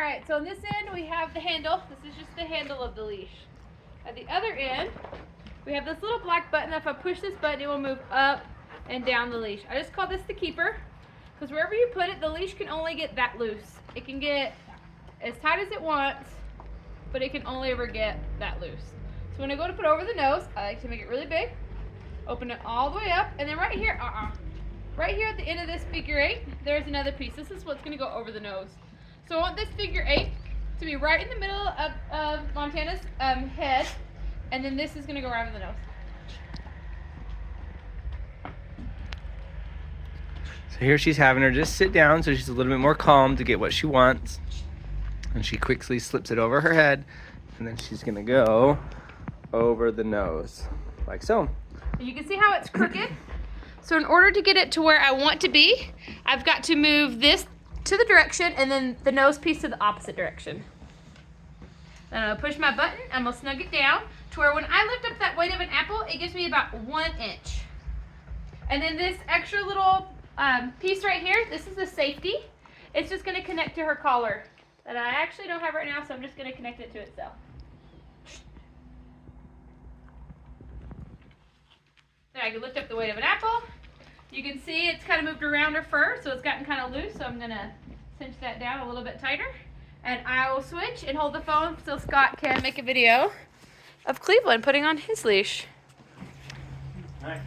right, so on this end we have the handle. This is just the handle of the leash. At the other end, we have this little black button. If I push this button, it will move up and down the leash. I just call this the keeper, because wherever you put it, the leash can only get that loose. It can get as tight as it wants, but it can only ever get that loose. So when I go to put over the nose, I like to make it really big, open it all the way up, and then right here, right here at the end of this figure 8, there's another piece. This is what's going to go over the nose. So I want this figure 8 to be right in the middle of Montana's head, and then this is going to go around the nose. So here she's having her just sit down so she's a little bit more calm to get what she wants. And she quickly slips it over her head, and then she's going to go over the nose, like so. You can see how it's crooked. So in order to get it to where I want to be, I've got to move this to the direction and then the nose piece to the opposite direction. Then I'm gonna push my button, I'm gonna snug it down to where when I lift up that weight of an apple, it gives me about 1 inch. And then this extra little piece right here, this is the safety. It's just gonna connect to her collar that I actually don't have right now, so I'm just gonna connect it to itself. Then I can lift up the weight of an apple. You can see it's kind of moved around her fur, so it's gotten kind of loose, so I'm gonna cinch that down a little bit tighter. And I will switch and hold the phone so Scott can make a video of Cleveland putting on his leash. All right.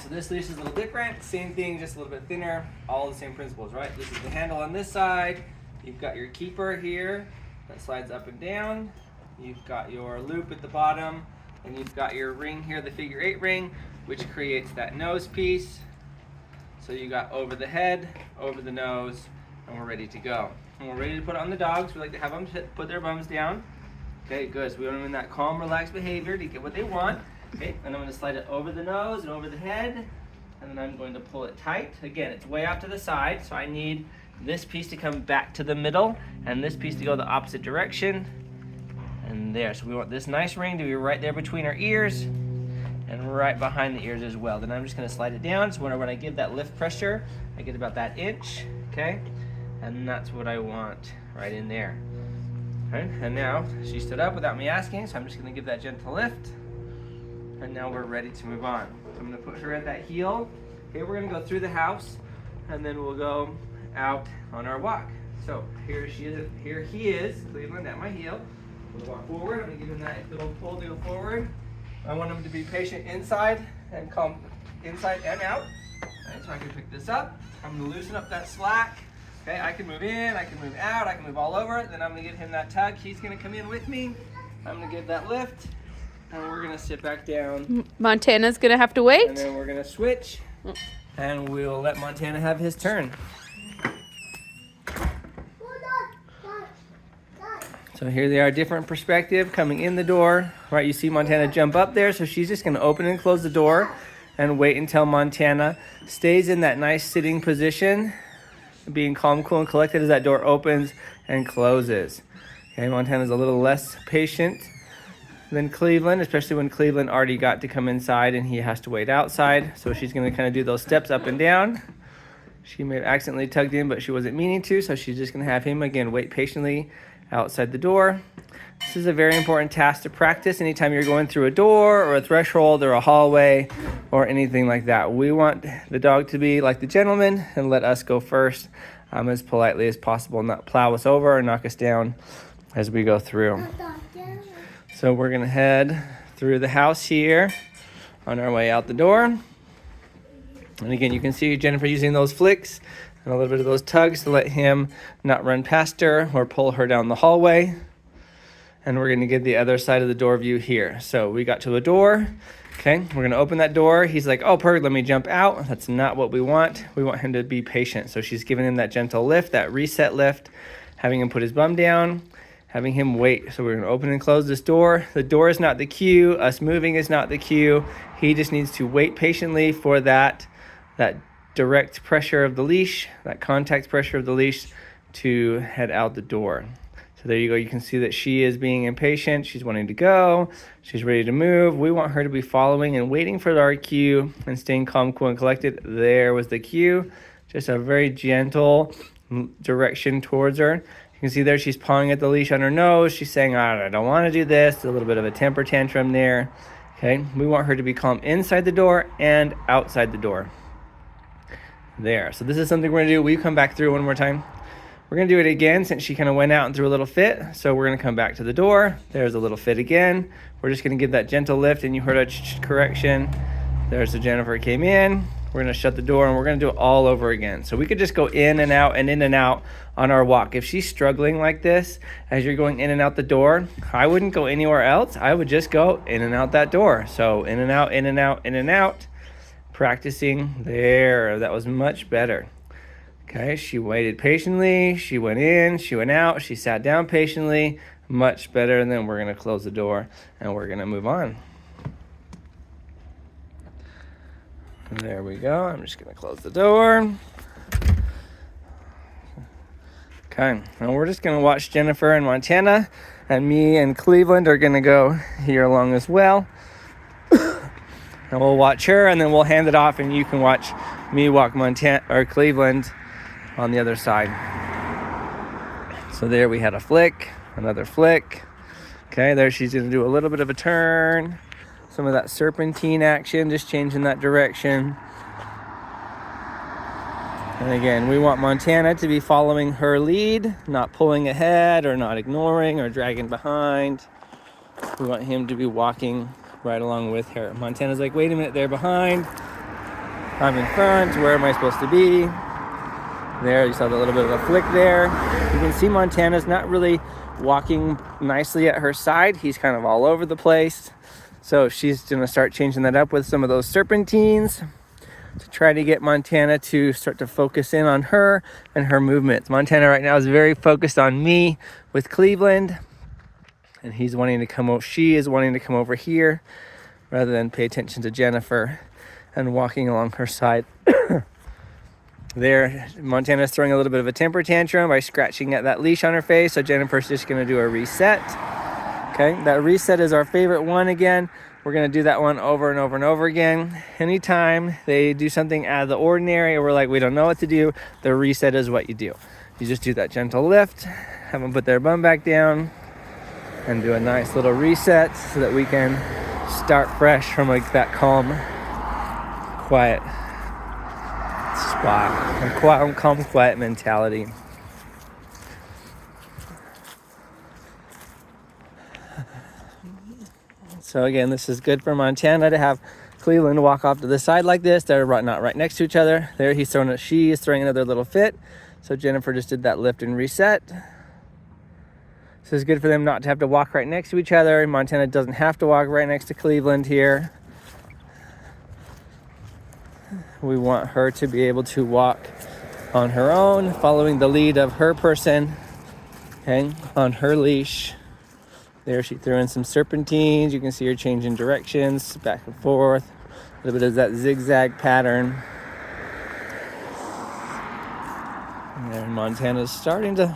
So this leash is a little different. Same thing, just a little bit thinner. All the same principles, right? This is the handle on this side. You've got your keeper here that slides up and down. You've got your loop at the bottom. And you've got your ring here, the figure 8 ring, which creates that nose piece. So you got over the head, over the nose, and we're ready to go. And we're ready to put it on the dogs. We like to have them put their bums down. Okay, good. So we want them in that calm, relaxed behavior to get what they want. Okay, and I'm going to slide it over the nose and over the head. And then I'm going to pull it tight. Again, it's way out to the side, so I need this piece to come back to the middle and this piece to go the opposite direction. And there, so we want this nice ring to be right there between our ears and right behind the ears as well. Then I'm just going to slide it down, so when I give that lift pressure, I get about that inch, okay? And that's what I want right in there. Okay, and now she stood up without me asking, so I'm just going to give that gentle lift. And now we're ready to move on. So I'm going to put her at that heel. Okay, we're going to go through the house, and then we'll go out on our walk. So here she is, here he is, Cleveland at my heel. We'll walk forward. I'm going to give him that little pull to go forward. I want him to be patient inside and come inside and out. Okay, so I can pick this up. I'm going to loosen up that slack. Okay, I can move in, I can move out, I can move all over. Then I'm going to give him that tug. He's going to come in with me. I'm going to give that lift. And we're going to sit back down. Montana's going to have to wait. And then we're going to switch. And we'll let Montana have his turn. So here they are, different perspective coming in the door. Right, you see Montana jump up there, so she's just going to open and close the door and wait until Montana stays in that nice sitting position, being calm, cool, and collected as that door opens and closes. Okay, Montana's a little less patient than Cleveland, especially when Cleveland already got to come inside and he has to wait outside. So she's going to kind of do those steps up and down. She may have accidentally tugged in, but she wasn't meaning to, so she's just going to have him, again, wait patiently outside the door. This is a very important task to practice anytime you're going through a door or a threshold or a hallway or anything like that. We want the dog to be like the gentleman and let us go first as politely as possible, not plow us over or knock us down as we go through. So we're going to head through the house here on our way out the door. And again, you can see Jennifer using those flicks and a little bit of those tugs to let him not run past her or pull her down the hallway. And we're going to get the other side of the door view here. So we got to a door. Okay, we're going to open that door. He's like, oh, perfect, let me jump out. That's not what we want. We want him to be patient. So she's giving him that gentle lift, that reset lift, having him put his bum down, having him wait. So we're going to open and close this door. The door is not the cue. Us moving is not the cue. He just needs to wait patiently for that direct pressure of the leash, that contact pressure of the leash to head out the door. So there you go. You can see that she is being impatient. She's wanting to go. She's ready to move. We want her to be following and waiting for our cue and staying calm, cool, and collected. There was the cue. Just a very gentle direction towards her. You can see there she's pawing at the leash on her nose. She's saying, I don't want to do this. A little bit of a temper tantrum there. Okay, we want her to be calm inside the door and outside the door. There, so this is something we're gonna do. Will you come back through one more time? We're gonna do it again since she kind of went out and threw a little fit. So we're gonna come back to the door. There's a little fit again. We're just gonna give that gentle lift, and you heard a correction. There's the Jennifer came in. We're gonna shut the door, and we're gonna do it all over again. So we could just go in and out and in and out on our walk. If she's struggling like this, as you're going in and out the door, I wouldn't go anywhere else. I would just go in and out that door. So in and out, in and out, in and out. Practicing there. That was much better. Okay, she waited patiently. She went in, she went out, she sat down patiently. Much better. And then we're gonna close the door and we're gonna move on. There we go. I'm just gonna close the door. Okay, and we're just gonna watch Jennifer and Montana, and me and Cleveland are gonna go here along as well. And we'll watch her, and then we'll hand it off, and you can watch me walk Montana or Cleveland on the other side. So there we had a flick, another flick. Okay, there she's gonna do a little bit of a turn. Some of that serpentine action, just changing that direction. And again, we want Montana to be following her lead, not pulling ahead or not ignoring or dragging behind. We want him to be walking right along with her. Montana's like, wait a minute, they're behind. I'm in front. Where am I supposed to be? There, you saw the little bit of a flick there. You can see Montana's not really walking nicely at her side. He's kind of all over the place. So she's gonna start changing that up with some of those serpentines to try to get Montana to start to focus in on her and her movements. Montana right now is very focused on me with Cleveland. And he's wanting to come over, she is wanting to come over here rather than pay attention to Jennifer and walking along her side. There, Montana's throwing a little bit of a temper tantrum by scratching at that leash on her face. So Jennifer's just gonna do a reset. Okay, that reset is our favorite one again. We're gonna do that one over and over and over again. Anytime they do something out of the ordinary or we're like, we don't know what to do, the reset is what you do. You just do that gentle lift, have them put their bum back down, and do a nice little reset so that we can start fresh from like that calm, quiet spot, a calm, quiet mentality. So again, this is good for Montana to have Cleveland walk off to the side like this. They're not right next to each other. There, she is throwing another little fit. So Jennifer just did that lift and reset. This is good for them not to have to walk right next to each other. Montana doesn't have to walk right next to Cleveland here. We want her to be able to walk on her own, following the lead of her person, okay, on her leash. There she threw in some serpentines. You can see her changing directions back and forth. A little bit of that zigzag pattern. And then Montana's starting to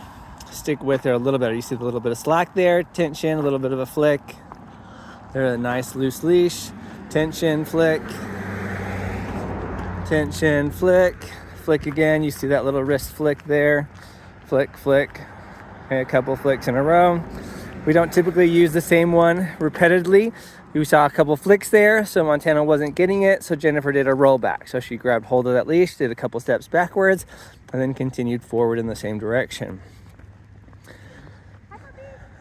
stick with her a little bit. You see the little bit of slack there, tension, a little bit of a flick. There's a nice loose leash. Tension, flick. Tension, flick. Flick again. You see that little wrist flick there. Flick, flick. Okay, a couple flicks in a row. We don't typically use the same one repeatedly. We saw a couple flicks there, so Montana wasn't getting it, so Jennifer did a roll back. So she grabbed hold of that leash, did a couple steps backwards, and then continued forward in the same direction.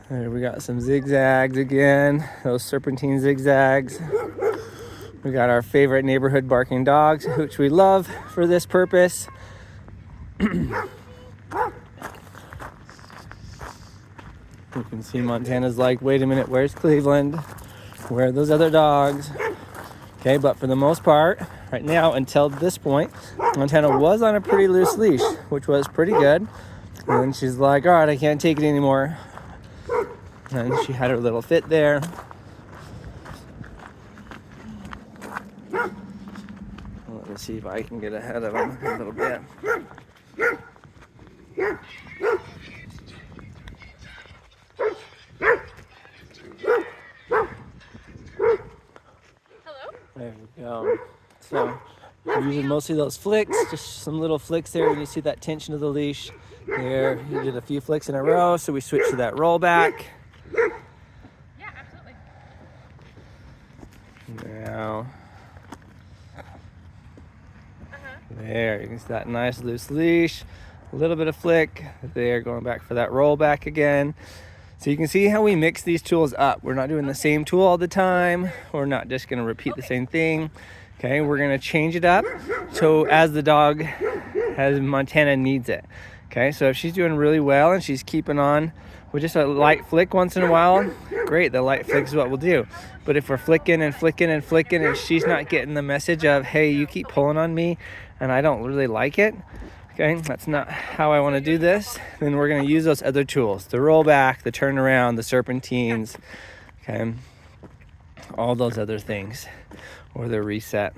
There we got some zigzags again, those serpentine zigzags. We got our favorite neighborhood barking dogs, which we love for this purpose. You can see Montana's like, wait a minute, where's Cleveland? Where are those other dogs? Okay, but for the most part, right now, until this point, Montana was on a pretty loose leash, which was pretty good. And then she's like, all right, I can't take it anymore. And she had her little fit there. Let me see if I can get ahead of him a little bit. There we go. So Using mostly those flicks, just some little flicks there when you see that tension of the leash. There, you did a few flicks in a row, so we switched to that roll back. Yeah, absolutely. Now, there, you can see that nice loose leash. A little bit of flick. There, going back for that roll back again. So you can see how we mix these tools up. We're not doing the same tool all the time. We're not just going to repeat the same thing. Okay, we're going to change it up so as the dog, as Montana needs it. Okay, so if she's doing really well and she's keeping on with just a light flick once in a while, great, the light flick is what we'll do. But if we're flicking and flicking and flicking and she's not getting the message of, hey, you keep pulling on me and I don't really like it, okay, that's not how I want to do this, then we're going to use those other tools, the roll back, the turnaround, the serpentines, okay, all those other things, or the reset.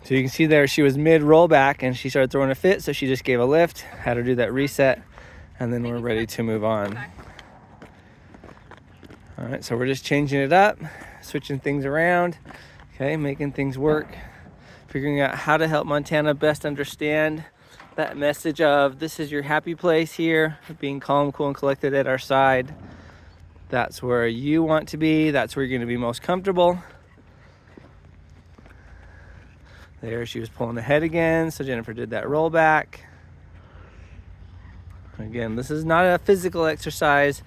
So you can see there she was mid roll back and she started throwing a fit, so she just gave a lift, had her do that reset, and then we're ready to move on. All right, so we're just changing it up, switching things around, okay, making things work, figuring out how to help Montana best understand that message of this is your happy place here, being calm, cool, and collected at our side. That's where you want to be. That's where you're going to be most comfortable. There, she was pulling ahead again, so Jennifer did that roll back. Again, this is not a physical exercise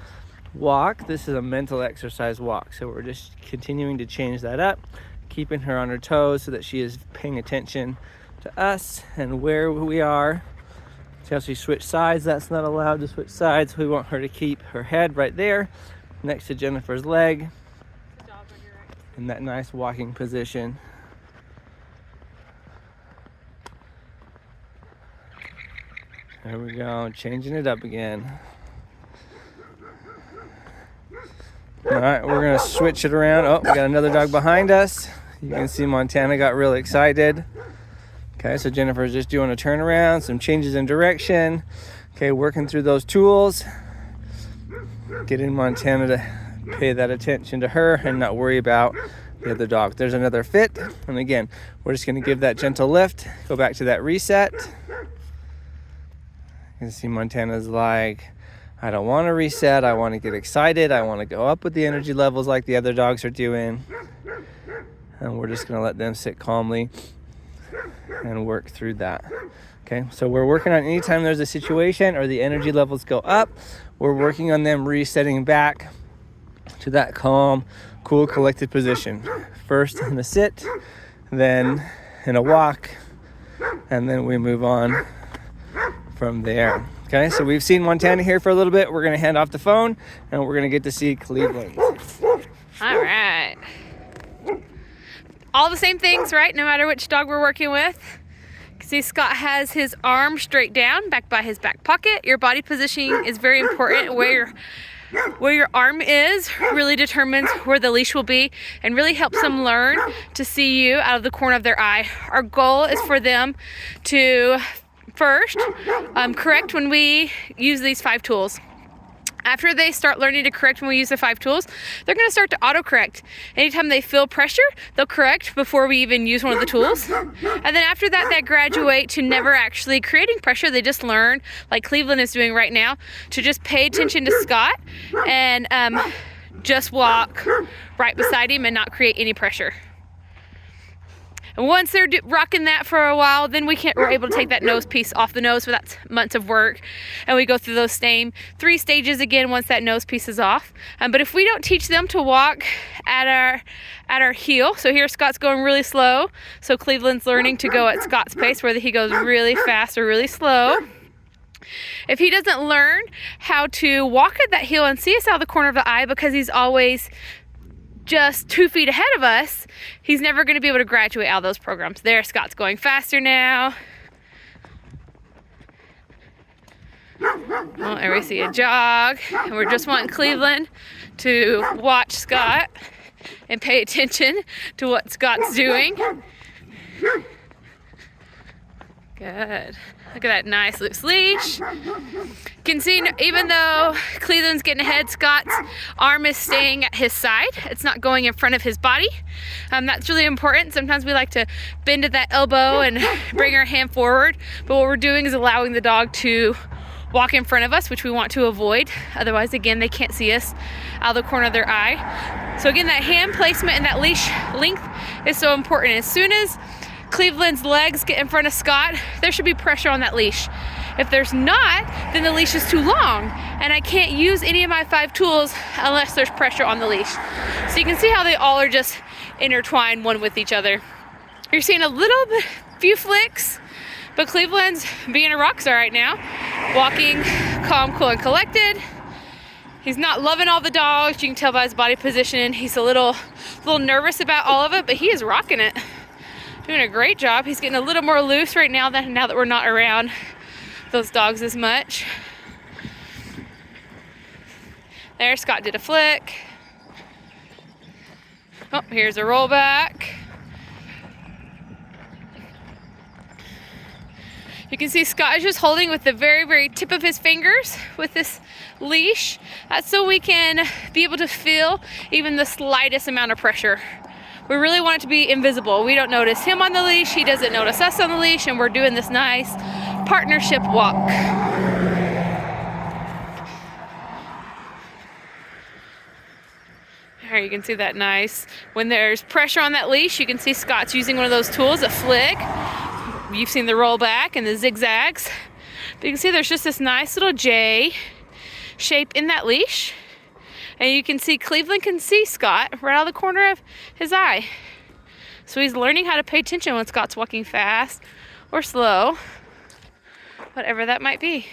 walk. This is a mental exercise walk. So we're just continuing to change that up, keeping her on her toes so that she is paying attention to us and where we are. See how she switched sides? That's not allowed to switch sides. We want her to keep her head right there next to Jennifer's leg in that nice walking position. There we go, changing it up again. All right, we're gonna switch it around. Oh, we got another dog behind us. You can see Montana got really excited. Okay, so Jennifer's just doing a turnaround, some changes in direction. Okay, working through those tools. Getting Montana to pay that attention to her and not worry about the other dog. There's another fit. And again, we're just gonna give that gentle lift, go back to that reset. You can see Montana's like, I don't want to reset. I want to get excited. I want to go up with the energy levels like the other dogs are doing. And we're just going to let them sit calmly and work through that. Okay, so we're working on anytime there's a situation or the energy levels go up, we're working on them resetting back to that calm, cool, collected position. First in a sit, then in a walk, and then we move on from there. Okay, so we've seen Montana here for a little bit. We're going to hand off the phone and we're going to get to see Cleveland. All right. All the same things, right? No matter which dog we're working with. See, Scott has his arm straight down, back by his back pocket. Your body positioning is very important. Where your arm is really determines where the leash will be and really helps them learn to see you out of the corner of their eye. Our goal is for them to first correct when we use these 5 tools. After they start learning to correct when we use the 5 tools, they're going to start to auto-correct. Anytime they feel pressure, they'll correct before we even use one of the tools. And then after that, they graduate to never actually creating pressure. They just learn, like Cleveland is doing right now, to just pay attention to Scott and just walk right beside him and not create any pressure. And once they're rocking that for a while, then we're able to take that nose piece off the nose, so that's months of work. And we go through those same 3 stages again once that nose piece is off. But if we don't teach them to walk at our heel, so here Scott's going really slow, so Cleveland's learning to go at Scott's pace, whether he goes really fast or really slow. If he doesn't learn how to walk at that heel and see us out of the corner of the eye because he's always just 2 feet ahead of us, he's never going to be able to graduate out of those programs. There, Scott's going faster now. Well, and we see a jog, and we're just wanting Cleveland to watch Scott and pay attention to what Scott's doing. Good. Look at that nice loose leash. You can see even though Cleveland's getting ahead, Scott's arm is staying at his side. It's not going in front of his body. That's really important. Sometimes we like to bend at that elbow and bring our hand forward, but what we're doing is allowing the dog to walk in front of us, which we want to avoid. Otherwise, again, they can't see us out of the corner of their eye. So again, that hand placement and that leash length is so important. As soon as Cleveland's legs get in front of Scott, there should be pressure on that leash. If there's not, then the leash is too long and I can't use any of my 5 tools unless there's pressure on the leash. So you can see how they all are just intertwined one with each other. You're seeing a little bit, few flicks, but Cleveland's being a rock star right now. Walking calm, cool, and collected. He's not loving all the dogs. You can tell by his body position. He's a little nervous about all of it, but he is rocking it. Doing a great job. He's getting a little more loose right now that we're not around those dogs as much. There, Scott did a flick. Oh, here's a rollback. You can see Scott is just holding with the very, very tip of his fingers with this leash. That's so we can be able to feel even the slightest amount of pressure. We really want it to be invisible. We don't notice him on the leash, he doesn't notice us on the leash, and we're doing this nice partnership walk. There, you can see that nice. When there's pressure on that leash, you can see Scott's using one of those tools, a flick. You've seen the roll back and the zigzags. But you can see there's just this nice little J shape in that leash. And you can see Cleveland can see Scott right out of the corner of his eye. So he's learning how to pay attention when Scott's walking fast or slow, whatever that might be.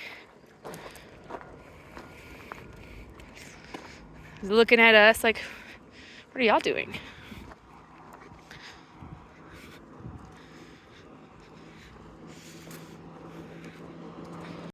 He's looking at us like, what are y'all doing?